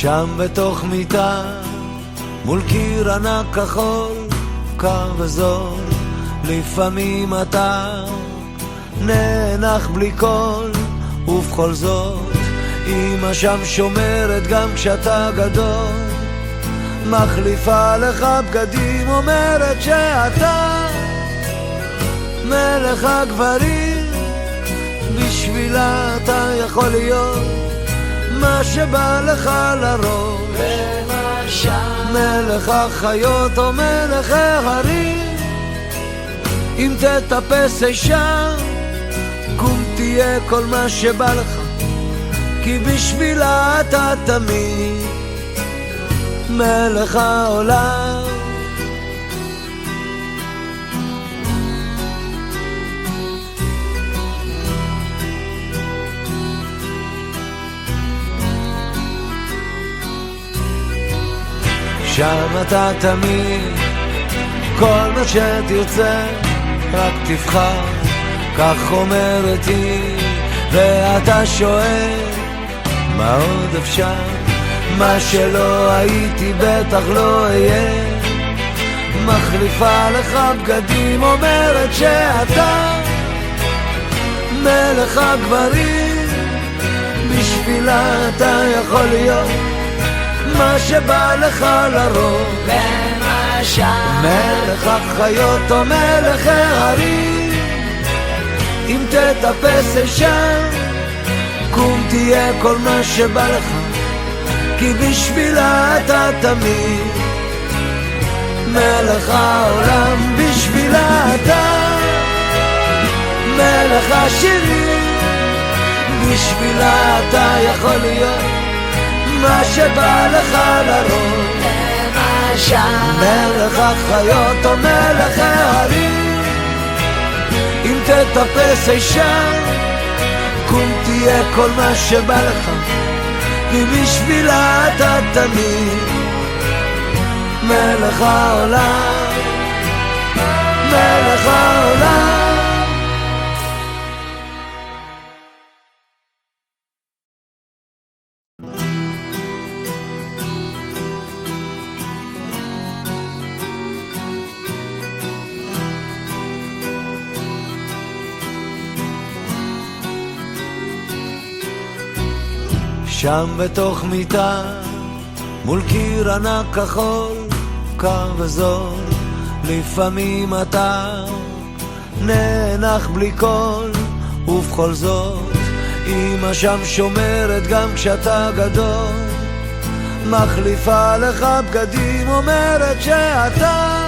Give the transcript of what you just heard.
שם בתוך מיטה מול קיר ענק כחול, קר וזול, לפעמים אתה נאנח בלי קול, ובכל זאת אמא שם שומרת גם כשאתה גדול, מחליפה לך בגדים, אומרת שאתה מלך הגברים, בשבילה אתה יכול להיות מה שבא לך לראש, מלך החיות או מלך ההרים. אם תטפס אישה קום תהיה כל מה שבא לך, כי בשבילה אתה תמיד מלך העולם. שם אתה תמיד, כל מה שתרצה רק תבחר, כך אומרת היא, ואתה שואל מה עוד אפשר, מה שלא הייתי בטח לא אהיה, מחליפה לך בגדים, אומרת שאתה מלך הגברים, בשבילה אתה יכול להיות מה שבא לך לראש, למשל מלך החיות או מלך ההרים. אם תטפס אישה קום תהיה כל מה שבא לך, כי בשבילה אתה תמיד מלך העולם, בשבילה אתה מלך השירים, בשבילה אתה יכול להיות מה שבא לך לראש, למשל מלך החיות או מלך ההרים. אם תטפס אישה קום תהיה כל מה שבא לך, כי בשבילה אתה תמיד מלך העולם, מלך העולם. שם בתוך מיטה מול קיר ענק כחול, קר וזול, לפעמים אתה נאנח בלי קול, ובכל זאת אמא שם שומרת גם כשאתה גדול, מחליפה לך בגדים, אומרת שאתה